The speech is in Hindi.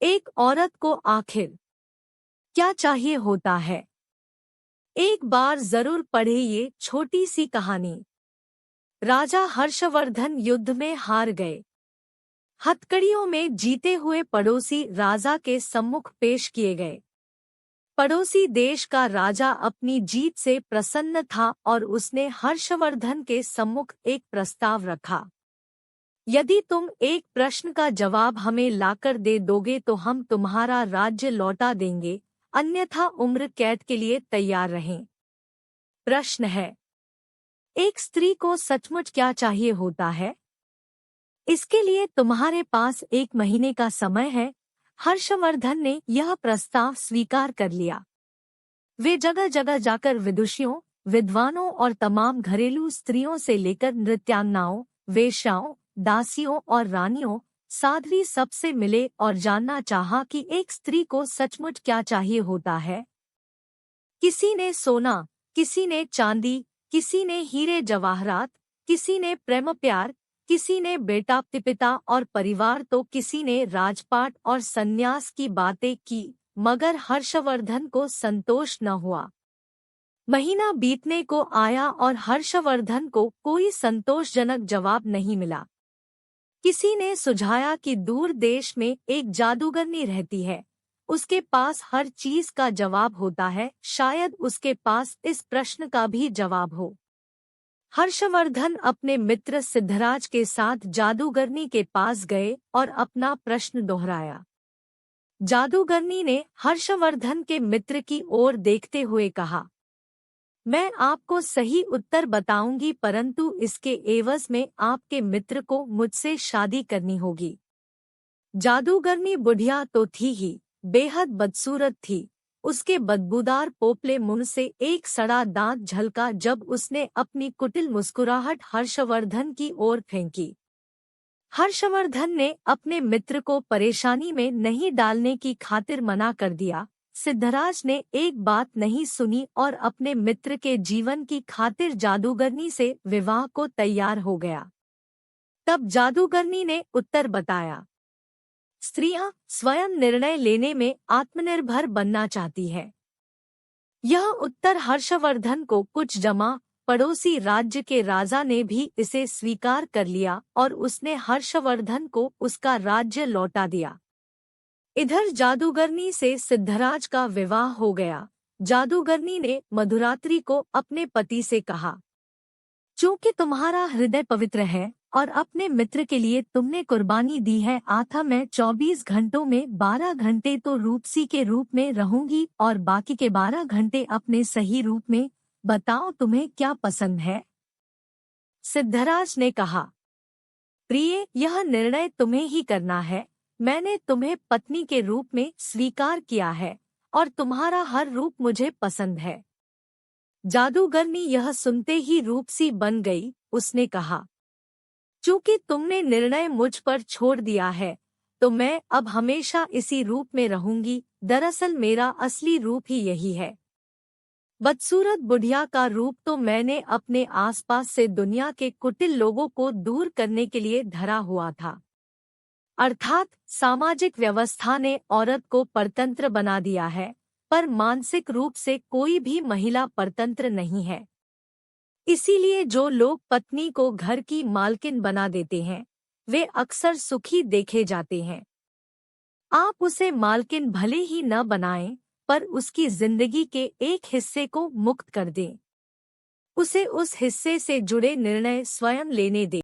एक औरत को आखिर क्या चाहिए होता है। एक बार जरूर पढ़े ये छोटी सी कहानी। राजा हर्षवर्धन युद्ध में हार गए। हथकड़ियों में जीते हुए पड़ोसी राजा के सम्मुख पेश किए गए। पड़ोसी देश का राजा अपनी जीत से प्रसन्न था और उसने हर्षवर्धन के सम्मुख एक प्रस्ताव रखा। यदि तुम एक प्रश्न का जवाब हमें लाकर दे दोगे तो हम तुम्हारा राज्य लौटा देंगे, अन्यथा उम्र कैद के लिए तैयार रहें। प्रश्न है, एक स्त्री को सचमुच क्या चाहिए होता है? इसके लिए तुम्हारे पास 1 महीने का समय है। हर्षवर्धन ने यह प्रस्ताव स्वीकार कर लिया। वे जगह जगह जाकर विदुषियों, विद्वानों और तमाम घरेलू स्त्रियों से लेकर नृत्यांगनाओं, वेश्याओं, दासियों और रानियों, साध्वी सबसे मिले और जानना चाहा कि एक स्त्री को सचमुच क्या चाहिए होता है। किसी ने सोना, किसी ने चांदी, किसी ने हीरे जवाहरात, किसी ने प्रेम प्यार, किसी ने बेटा पिता और परिवार, तो किसी ने राजपाट और सन्यास की बातें की, मगर हर्षवर्धन को संतोष न हुआ। महीना बीतने को आया और हर्षवर्धन को कोई संतोषजनक जवाब नहीं मिला। किसी ने सुझाया कि दूर देश में एक जादूगरनी रहती है, उसके पास हर चीज का जवाब होता है, शायद उसके पास इस प्रश्न का भी जवाब हो। हर्षवर्धन अपने मित्र सिद्धराज के साथ जादूगरनी के पास गए और अपना प्रश्न दोहराया। जादूगरनी ने हर्षवर्धन के मित्र की ओर देखते हुए कहा, मैं आपको सही उत्तर बताऊंगी, परंतु इसके एवज में आपके मित्र को मुझसे शादी करनी होगी। जादूगरनी बुढ़िया तो थी ही, बेहद बदसूरत थी। उसके बदबूदार पोपले मुंह से एक सड़ा दांत झलका जब उसने अपनी कुटिल मुस्कुराहट हर्षवर्धन की ओर फेंकी। हर्षवर्धन ने अपने मित्र को परेशानी में नहीं डालने की खातिर मना कर दिया। सिद्धराज ने एक बात नहीं सुनी और अपने मित्र के जीवन की खातिर जादूगरनी से विवाह को तैयार हो गया। तब जादूगरनी ने उत्तर बताया, स्त्रियां स्वयं निर्णय लेने में आत्मनिर्भर बनना चाहती है। यह उत्तर हर्षवर्धन को कुछ जमा पड़ोसी राज्य के राजा ने भी इसे स्वीकार कर लिया और उसने हर्षवर्धन को उसका राज्य लौटा दिया। इधर जादूगरनी से सिद्धराज का विवाह हो गया। जादूगरनी ने मधुरात्रि को अपने पति से कहा, चूंकि तुम्हारा हृदय पवित्र है और अपने मित्र के लिए तुमने कुर्बानी दी है, आथा मैं 24 घंटों में 12 घंटे तो रूपसी के रूप में रहूंगी और बाकी के 12 घंटे अपने सही रूप में। बताओ तुम्हें क्या पसंद है? सिद्धराज ने कहा, प्रिय, यह निर्णय तुम्हें ही करना है। मैंने तुम्हें पत्नी के रूप में स्वीकार किया है और तुम्हारा हर रूप मुझे पसंद है। जादूगरनी यह सुनते ही रूपसी बन गई। उसने कहा, चूंकि तुमने निर्णय मुझ पर छोड़ दिया है तो मैं अब हमेशा इसी रूप में रहूंगी। दरअसल मेरा असली रूप ही यही है। बदसूरत बुढ़िया का रूप तो मैंने अपने आसपास से दुनिया के कुटिल लोगों को दूर करने के लिए धरा हुआ था। अर्थात सामाजिक व्यवस्था ने औरत को परतंत्र बना दिया है, पर मानसिक रूप से कोई भी महिला परतंत्र नहीं है। इसीलिए जो लोग पत्नी को घर की मालकिन बना देते हैं, वे अक्सर सुखी देखे जाते हैं। आप उसे मालकिन भले ही न बनाएं, पर उसकी जिंदगी के एक हिस्से को मुक्त कर दें। उसे उस हिस्से से जुड़े निर्णय स्वयं लेने दें।